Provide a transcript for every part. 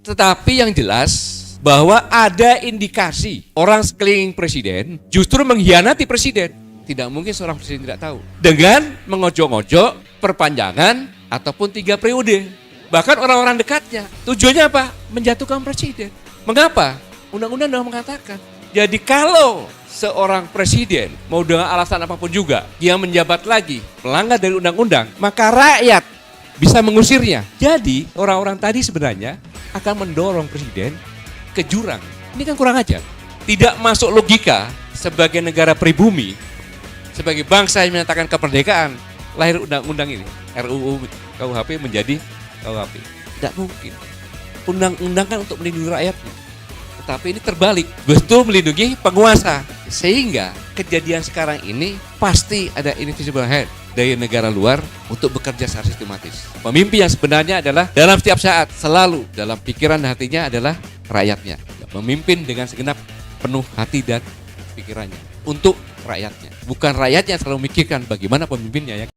Tetapi yang jelas bahwa ada indikasi orang sekeliling presiden justru mengkhianati presiden. Tidak mungkin seorang presiden tidak tahu. Dengan mengojok-ngojok perpanjangan ataupun 3 periode. Bahkan orang-orang dekatnya. Tujuannya apa? Menjatuhkan presiden. Mengapa? Undang-undang sudah mengatakan. Jadi kalau seorang presiden mau dengan alasan apapun juga dia menjabat lagi melanggar dari undang-undang, maka rakyat bisa mengusirnya. Jadi orang-orang tadi sebenarnya akan mendorong presiden ke jurang. Ini kan kurang ajar. Tidak masuk logika sebagai negara pribumi, sebagai bangsa yang menyatakan kemerdekaan, lahir undang-undang ini, RUU KUHP menjadi KUHP. Tidak mungkin. Undang-undang kan untuk melindungi rakyatnya. Tetapi ini terbalik, betul melindungi penguasa. Sehingga kejadian sekarang ini pasti ada invisible hand dari negara luar untuk bekerja secara sistematis. Pemimpin yang sebenarnya adalah dalam setiap saat, selalu dalam pikiran dan hatinya adalah rakyatnya. Memimpin dengan segenap penuh hati dan pikirannya untuk rakyatnya. Bukan rakyatnya selalu memikirkan bagaimana pemimpinnya.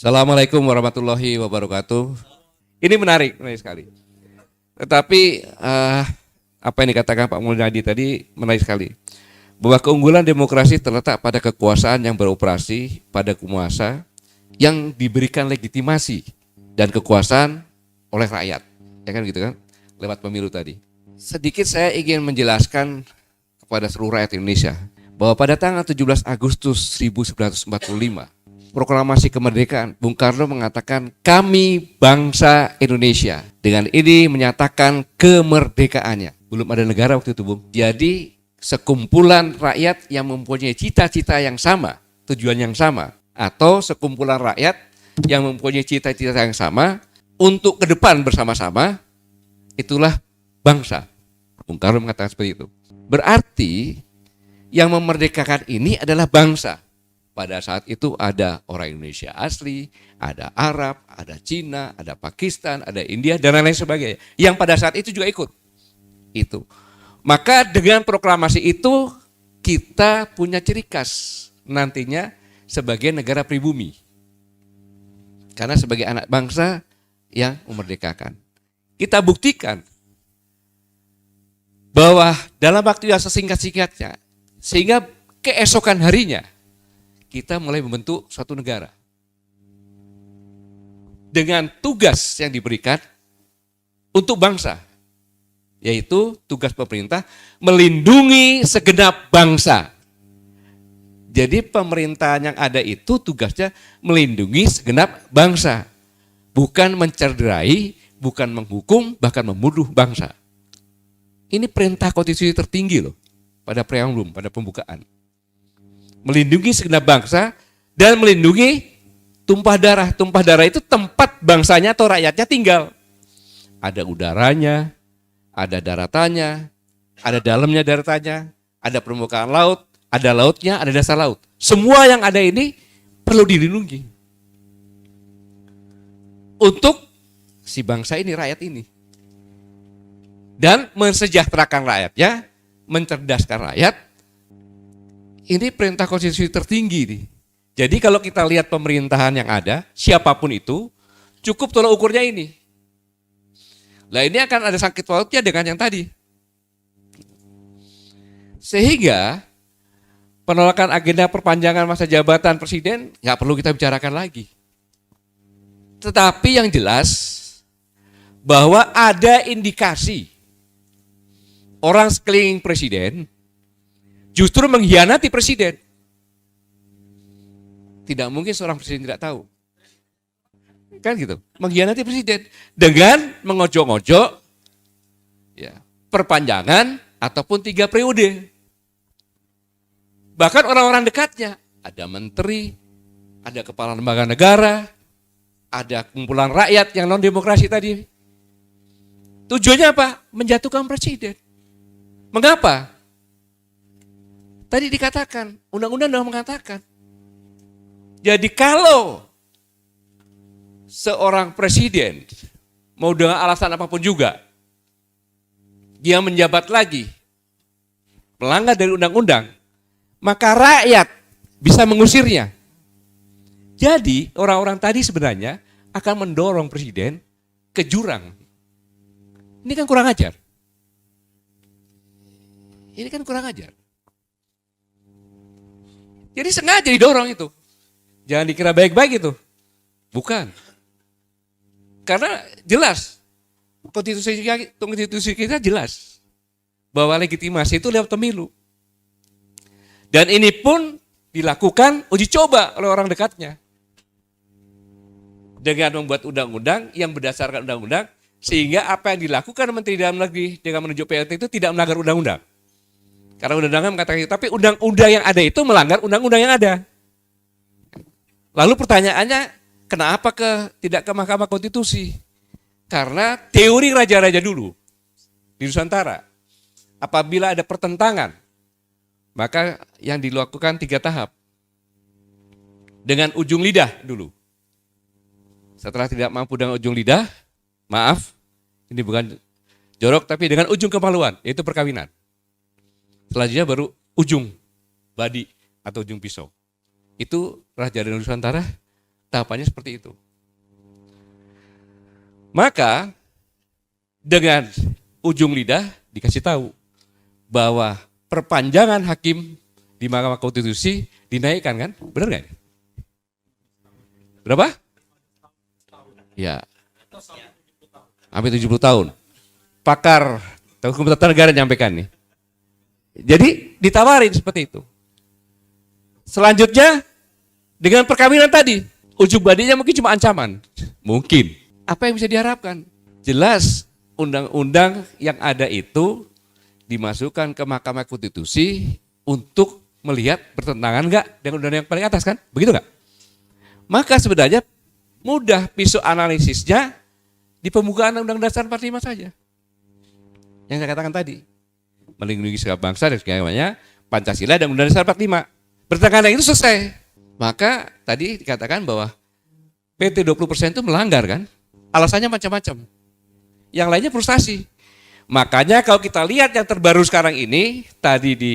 Assalamualaikum warahmatullahi wabarakatuh. Ini menarik sekali. Tetapi apa yang dikatakan Pak Mulyadi tadi menarik sekali. Bahwa keunggulan demokrasi terletak pada kekuasaan yang beroperasi pada penguasa yang diberikan legitimasi dan kekuasaan oleh rakyat. Ya kan gitu kan? Lewat pemilu tadi. Sedikit saya ingin menjelaskan kepada seluruh rakyat Indonesia bahwa pada tanggal 17 Agustus 1945 proklamasi kemerdekaan, Bung Karno mengatakan kami bangsa Indonesia. Dengan ini menyatakan kemerdekaannya. Belum ada negara waktu itu, Bung. Jadi sekumpulan rakyat yang mempunyai cita-cita yang sama, tujuan yang sama, atau sekumpulan rakyat yang mempunyai cita-cita yang sama untuk ke depan bersama-sama, itulah bangsa. Bung Karno mengatakan seperti itu. Berarti yang memerdekakan ini adalah bangsa. Pada saat itu ada orang Indonesia asli, ada Arab, ada Cina, ada Pakistan, ada India, dan lain-lain sebagainya. Yang pada saat itu juga ikut. Itu. Maka dengan proklamasi itu kita punya ciri khas nantinya sebagai negara pribumi. Karena sebagai anak bangsa yang memerdekakan. Kita buktikan bahwa dalam waktu yang sesingkat-singkatnya, sehingga keesokan harinya, kita mulai membentuk suatu negara. Dengan tugas yang diberikan untuk bangsa. Yaitu tugas pemerintah melindungi segenap bangsa. Jadi pemerintahan yang ada itu tugasnya melindungi segenap bangsa. Bukan mencederai, bukan menghukum, bahkan membunuh bangsa. Ini perintah konstitusi tertinggi loh. Pada preambulum, pada pembukaan. Melindungi segenap bangsa dan melindungi tumpah darah. Tumpah darah itu tempat bangsanya atau rakyatnya tinggal. Ada udaranya, ada daratannya, ada dalamnya daratannya, ada permukaan laut, ada lautnya, ada dasar laut. Semua yang ada ini perlu dilindungi. Untuk si bangsa ini, rakyat ini. Dan mensejahterakan rakyatnya, mencerdaskan rakyat. Ini perintah konstitusi tertinggi nih. Jadi kalau kita lihat pemerintahan yang ada, siapapun itu, Cukup tolak ukurnya ini. Nah ini akan ada sangkut pautnya dengan yang tadi. Sehingga penolakan agenda perpanjangan masa jabatan presiden nggak perlu kita bicarakan lagi. Tetapi yang jelas bahwa ada indikasi orang sekeliling presiden justru mengkhianati presiden. Tidak mungkin seorang presiden tidak tahu. Kan gitu, mengkhianati presiden dengan mengojok-ngojok ya, perpanjangan ataupun 3 periode. Bahkan orang-orang dekatnya, ada menteri, ada kepala lembaga negara, ada kumpulan rakyat yang non-demokrasi tadi. Tujuannya apa? Menjatuhkan presiden. Mengapa? Tadi dikatakan, undang-undang sudah mengatakan. Jadi kalau seorang presiden mau dengan alasan apapun juga, dia menjabat lagi, melanggar dari undang-undang, maka rakyat bisa mengusirnya. Jadi orang-orang tadi sebenarnya akan mendorong presiden ke jurang. Ini kan kurang ajar. Ini kan kurang ajar. Jadi sengaja didorong itu. Jangan dikira baik-baik itu. Bukan. Karena jelas, konstitusi kita jelas bahwa legitimasi itu lewat pemilu. Dan ini pun dilakukan uji coba oleh orang dekatnya. Dengan membuat undang-undang yang berdasarkan undang-undang, sehingga apa yang dilakukan Menteri Dalam Negeri dengan menunjuk PLT itu tidak melanggar undang-undang. Karena undang-undang mengatakan itu, tapi undang-undang yang ada itu melanggar undang-undang yang ada. Lalu pertanyaannya, kenapa tidak ke Mahkamah Konstitusi? Karena teori raja-raja dulu di Nusantara, apabila ada pertentangan, maka yang dilakukan 3 tahap. Dengan ujung lidah dulu. Setelah tidak mampu dengan ujung lidah, maaf, ini bukan jorok, tapi dengan ujung kemaluan, yaitu perkawinan. Selanjutnya baru ujung badi atau ujung pisau. Itu Raja dan Nusantara, tahapannya seperti itu. Maka dengan ujung lidah dikasih tahu bahwa perpanjangan hakim di Mahkamah Konstitusi dinaikkan kan? Benar nggak? Berapa? Ya, hampir 70 tahun. Pakar hukum tata negara nyampaikan nih. Jadi ditawarin seperti itu. Selanjutnya dengan perkawinan tadi, ujung badinya mungkin cuma ancaman. Mungkin. Apa yang bisa diharapkan? Jelas undang-undang yang ada itu dimasukkan ke Mahkamah Konstitusi untuk melihat bertentangan enggak dengan undang-undang yang paling atas kan? Begitu enggak? Maka sebenarnya mudah pisau analisisnya di pembukaan Undang-Undang Dasar 45 saja. Yang saya katakan tadi. Melindungi segala bangsa dan segalanya, Pancasila dan Undang-Undang Dasar 45. Bertentangan itu selesai. Maka tadi dikatakan bahwa PT 20% itu melanggar kan? Alasannya macam-macam. Yang lainnya frustasi. Makanya kalau kita lihat yang terbaru sekarang ini, tadi di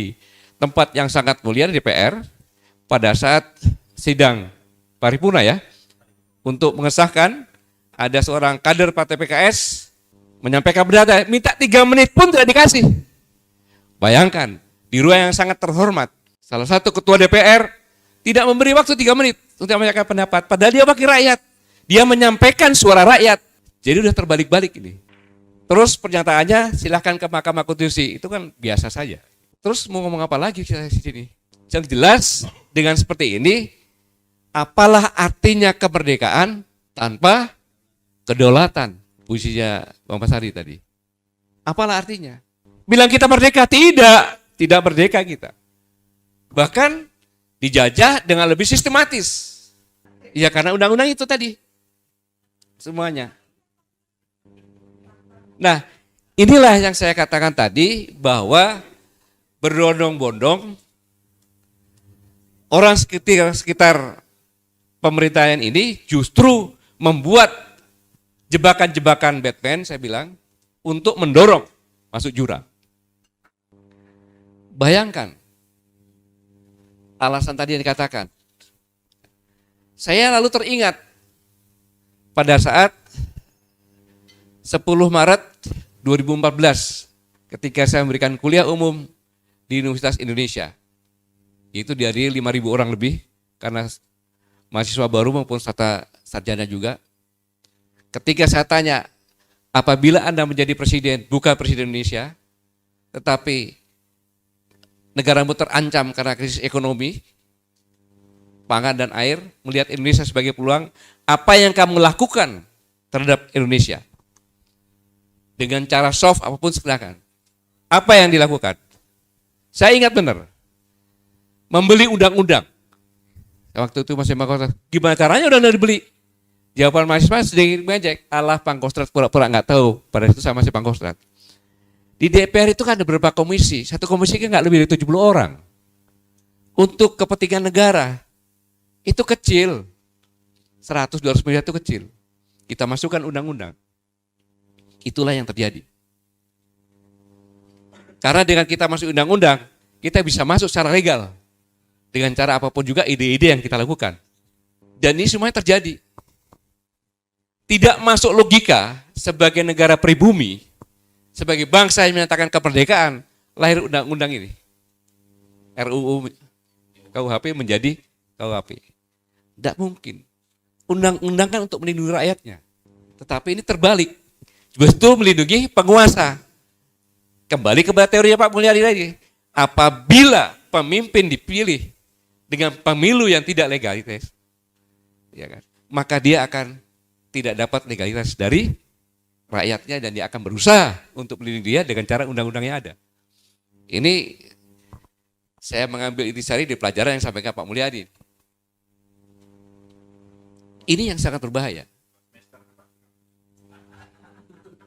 tempat yang sangat mulia di DPR, pada saat sidang paripurna ya, untuk mengesahkan, ada seorang kader Partai PKS menyampaikan pendapat, minta 3 menit pun tidak dikasih. Bayangkan, di ruang yang sangat terhormat, salah satu ketua DPR tidak memberi waktu 3 menit untuk menyampaikan pendapat, padahal dia wakil rakyat. Dia menyampaikan suara rakyat. Jadi udah terbalik-balik ini. Terus pernyataannya silahkan ke Mahkamah Konstitusi. Itu kan biasa saja. Terus mau ngomong apa lagi kita di sini? Yang jelas dengan seperti ini, apalah artinya kemerdekaan tanpa kedaulatan? Puisinya Bang Pasari tadi. Apalah artinya? Bilang kita merdeka? Tidak merdeka kita. Bahkan dijajah dengan lebih sistematis. Ya karena undang-undang itu tadi. Semuanya. Nah, inilah yang saya katakan tadi bahwa berbondong-bondong orang sekitar pemerintahan ini justru membuat jebakan-jebakan Batman, saya bilang, untuk mendorong masuk jurang. Bayangkan alasan tadi yang dikatakan. Saya lalu teringat pada saat 10 Maret 2014 ketika saya memberikan kuliah umum di Universitas Indonesia. Itu dihadiri 5.000 orang lebih karena mahasiswa baru maupun sarjana juga. Ketika saya tanya, apabila Anda menjadi presiden, bukan presiden Indonesia, tetapi negaramu terancam karena krisis ekonomi, pangan dan air, melihat Indonesia sebagai peluang, apa yang kamu lakukan terhadap Indonesia? Dengan cara soft apapun silakan. Apa yang dilakukan? Saya ingat benar. Membeli undang-undang. Waktu itu masih Pangkostrat. Gimana caranya undang-undang dibeli? Jawaban mahasiswa sedikit mengejek. Allah Pangkostrat pura-pura nggak tahu. Pada itu saya masih Pangkostrat. Di DPR itu kan ada beberapa komisi. Satu komisi kan nggak lebih dari 70 orang. Untuk kepentingan negara. Itu kecil. 100-200 miliar itu kecil. Kita masukkan undang-undang. Itulah yang terjadi. Karena dengan kita masuk undang-undang, kita bisa masuk secara legal. Dengan cara apapun juga ide-ide yang kita lakukan. Dan ini semuanya terjadi. Tidak masuk logika sebagai negara pribumi, sebagai bangsa yang menyatakan kemerdekaan, lahir undang-undang ini. RUU KUHP menjadi KUHP. Tidak mungkin. Undang-undang kan untuk melindungi rakyatnya. Tetapi ini terbalik. Betul melindungi penguasa. Kembali kepada teorinya Pak Mulyadi lagi. Apabila pemimpin dipilih dengan pemilu yang tidak legalitas, ya kan, maka dia akan tidak dapat legalitas dari rakyatnya dan dia akan berusaha untuk melindungi dia dengan cara undang-undang yang ada. Ini saya mengambil intisari di pelajaran yang disampaikan Pak Mulyadi. Ini yang sangat berbahaya.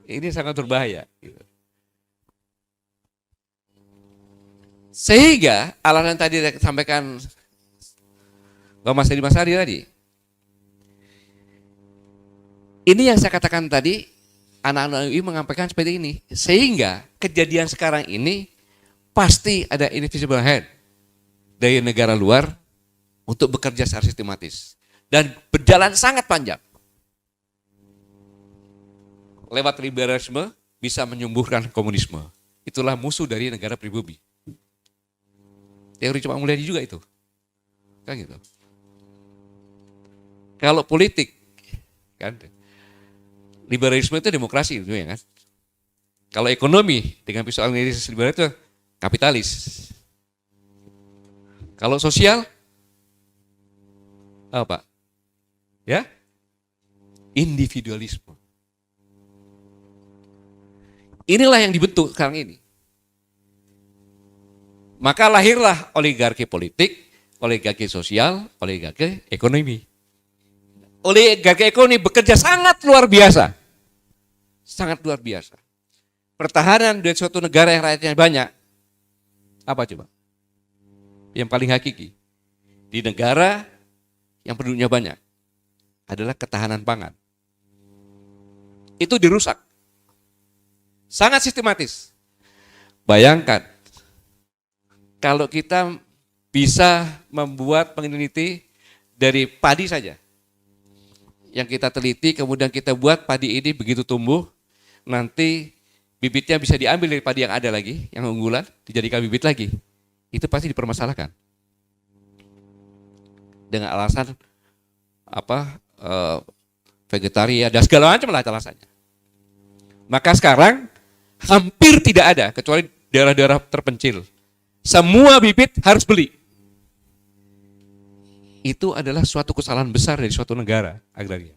Ini sangat berbahaya. Sehingga alasan tadi disampaikan Mas Edi Masari tadi. Ini yang saya katakan tadi, anak-anak UI menyampaikan seperti ini. Sehingga kejadian sekarang ini pasti ada invisible hand dari negara luar untuk bekerja secara sistematis. Dan berjalan sangat panjang. Lewat liberalisme bisa menyembuhkan komunisme. Itulah musuh dari negara pribumi. Teori Pak Mulyadi juga itu. Kan gitu. Kalau politik, kan liberalisme itu demokrasi itu ya kan. Kalau ekonomi dengan persoalan liberal itu kapitalis. Kalau sosial apa? Ya? Individualisme. Inilah yang dibentuk sekarang ini. Maka lahirlah oligarki politik, oligarki sosial, oligarki ekonomi. Oligarki ekonomi bekerja sangat luar biasa. Sangat luar biasa. Pertahanan dari suatu negara yang rakyatnya banyak. Apa coba? Yang paling hakiki. Di negara yang penduduknya banyak. Adalah ketahanan pangan. Itu dirusak. Sangat sistematis. Bayangkan, kalau kita bisa membuat peneliti dari padi saja. Yang kita teliti, kemudian kita buat padi ini begitu tumbuh, nanti bibitnya bisa diambil dari padi yang ada lagi, yang unggulan, dijadikan bibit lagi. Itu pasti dipermasalahkan. Dengan alasan vegetarian dan segala macam lah alasannya. Maka sekarang hampir tidak ada kecuali daerah-daerah terpencil. Semua bibit harus beli. Itu adalah suatu kesalahan besar dari suatu negara agraria.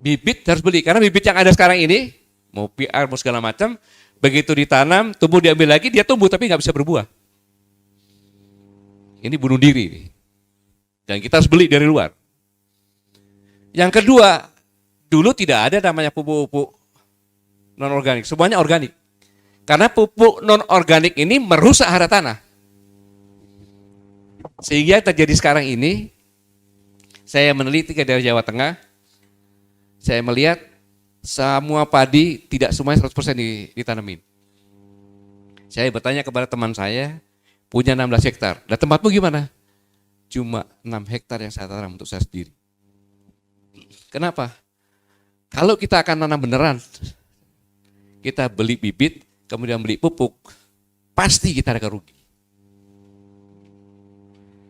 Bibit harus beli karena bibit yang ada sekarang ini mau PR mau segala macam begitu ditanam tumbuh diambil lagi dia tumbuh tapi nggak bisa berbuah. Ini bunuh diri dan kita harus beli dari luar. Yang kedua, dulu tidak ada namanya pupuk-pupuk non-organik, semuanya organik. Karena pupuk non-organik ini merusak hara tanah. Sehingga terjadi sekarang ini, saya meneliti ke daerah Jawa Tengah, saya melihat semua padi tidak semuanya 100% ditanamin. Saya bertanya kepada teman saya, punya 16 hektar. Dan tempatmu gimana? Cuma 6 hektar yang saya tanam untuk saya sendiri. Kenapa? Kalau kita akan nanam beneran, kita beli bibit, kemudian beli pupuk, pasti kita akan rugi.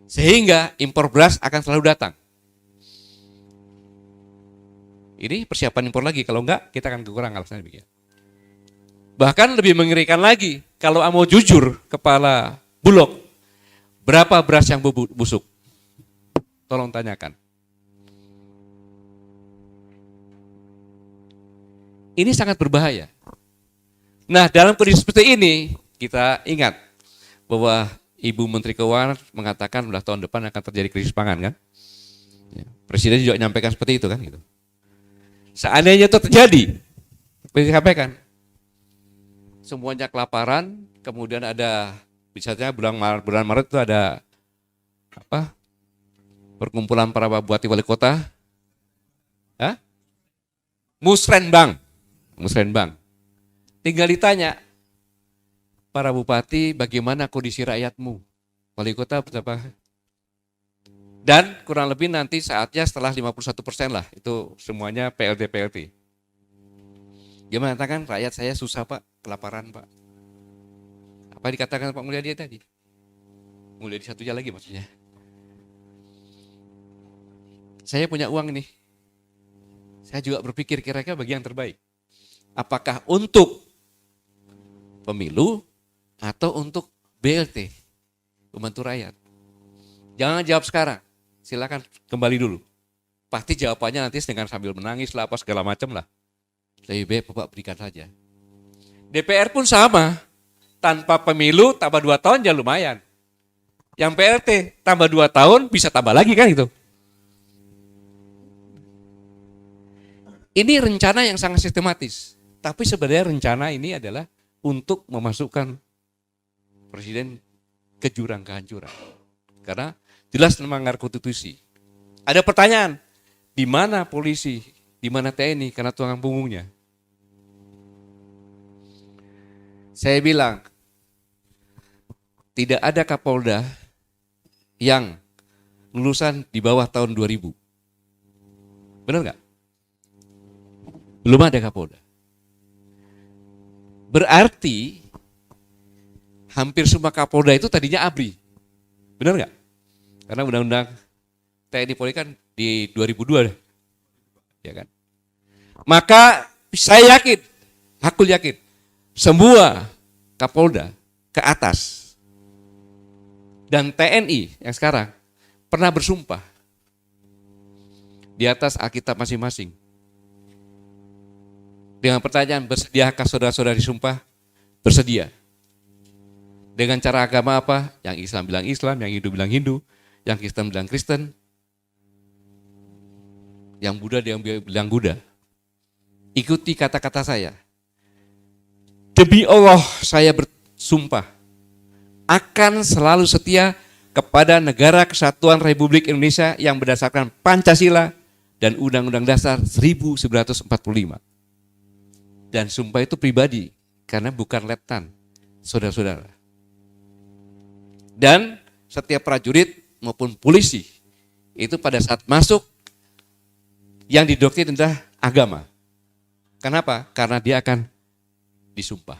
Sehingga impor beras akan selalu datang. Ini persiapan impor lagi, kalau enggak kita akan kekurangan, alasannya demikian. Bahkan lebih mengerikan lagi, kalau mau jujur kepala Bulog, berapa beras yang busuk? Tolong tanyakan. Ini sangat berbahaya. Nah, dalam kondisi seperti ini, kita ingat bahwa Ibu Menteri Keuangan mengatakan udah tahun depan akan terjadi krisis pangan kan? Ya, Presiden juga menyampaikan seperti itu kan gitu. Seandainya itu terjadi, seperti disampaikan, semuanya kelaparan, kemudian ada misalnya bulan Maret itu ada apa? Perkumpulan para bupati wali kota, Musrenbang. Tinggal ditanya, para bupati bagaimana kondisi rakyatmu? Wali kota berapa? Dan kurang lebih nanti saatnya setelah 51% lah, itu semuanya PLT. Dia mengatakan rakyat saya susah Pak, kelaparan Pak. Apa dikatakan Pak Mulyadi tadi? Mulyadi satunya lagi maksudnya. Saya punya uang nih. Saya juga berpikir kira-kira bagi yang terbaik. Apakah untuk pemilu atau untuk BLT, pembantu rakyat? Jangan jawab sekarang, silakan kembali dulu. Pasti jawabannya nanti dengan sambil menangis lah, apa segala macam lah. Lebih baik Bapak berikan saja. DPR pun sama, tanpa pemilu tambah 2 tahun ya lumayan. Yang PLT tambah 2 tahun bisa tambah lagi kan itu. Ini rencana yang sangat sistematis. Tapi sebenarnya rencana ini adalah untuk memasukkan Presiden ke jurang kehancuran. Karena jelas melanggar konstitusi. Ada pertanyaan, di mana polisi, di mana TNI karena tulang punggungnya? Saya bilang, tidak ada Kapolda yang lulusan di bawah tahun 2000. Benar nggak? Belum ada Kapolda. Berarti hampir semua Kapolda itu tadinya ABRI. Benar nggak? Karena undang-undang TNI Polri kan di 2002. Ya kan? Maka saya yakin, aku yakin, semua Kapolda ke atas dan TNI yang sekarang pernah bersumpah di atas Alkitab masing-masing. Dengan pertanyaan, bersediakah saudara-saudara disumpah? Bersedia. Dengan cara agama apa? Yang Islam bilang Islam, yang Hindu bilang Hindu, yang Kristen bilang Kristen, yang Buddha bilang Buddha. Ikuti kata-kata saya. Demi Allah saya bersumpah akan selalu setia kepada negara kesatuan Republik Indonesia yang berdasarkan Pancasila dan Undang-Undang Dasar 1945. Dan sumpah itu pribadi, karena bukan letnan, saudara-saudara. Dan setiap prajurit maupun polisi, itu pada saat masuk, yang didoktrin adalah agama. Kenapa? Karena dia akan disumpah.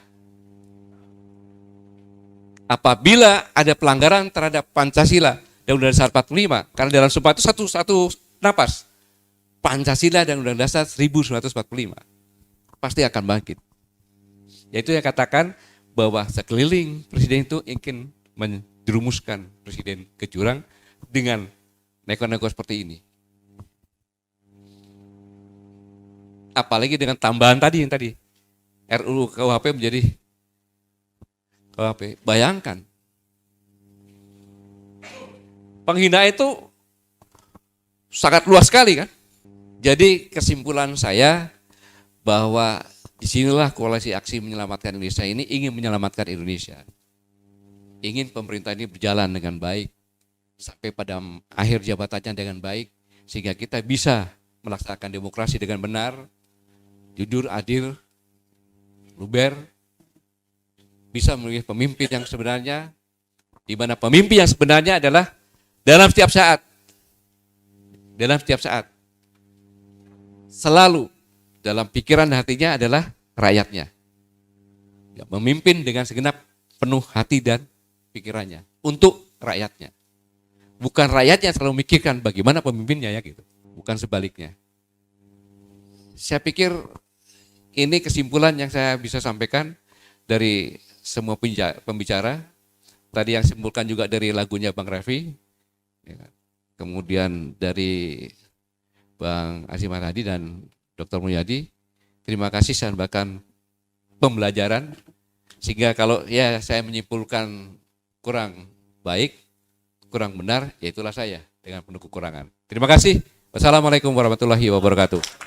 Apabila ada pelanggaran terhadap Pancasila dan Undang-Undang Dasar 45, karena dalam sumpah itu satu napas, Pancasila dan Undang-Undang Dasar 1945. Pasti akan bangkit. Yaitu yang katakan bahwa sekeliling presiden itu ingin menjerumuskan presiden ke jurang dengan neko-neko seperti ini. Apalagi dengan tambahan tadi yang tadi RUU KUHP menjadi KUHP. Bayangkan penghinaan itu sangat luas sekali kan. Jadi kesimpulan saya bahwa disinilah koalisi aksi menyelamatkan Indonesia ini ingin menyelamatkan Indonesia. Ingin pemerintah ini berjalan dengan baik sampai pada akhir jabatannya dengan baik sehingga kita bisa melaksanakan demokrasi dengan benar, jujur, adil, luber, bisa memilih pemimpin yang sebenarnya, di mana pemimpin yang sebenarnya adalah dalam setiap saat selalu dalam pikiran dan hatinya adalah rakyatnya. Ya, memimpin dengan segenap penuh hati dan pikirannya untuk rakyatnya. Bukan rakyatnya selalu memikirkan bagaimana pemimpinnya ya gitu. Bukan sebaliknya. Saya pikir ini kesimpulan yang saya bisa sampaikan dari semua pembicara. Tadi yang simpulkan juga dari lagunya Bang Reffi, ya, kemudian dari Bang Azimah Hadi dan Dr. Mulyadi. Terima kasih, saya bahkan pembelajaran, sehingga kalau ya saya menyimpulkan kurang baik, kurang benar, ya itulah saya dengan penuh kekurangan. Terima kasih. Wassalamualaikum warahmatullahi wabarakatuh.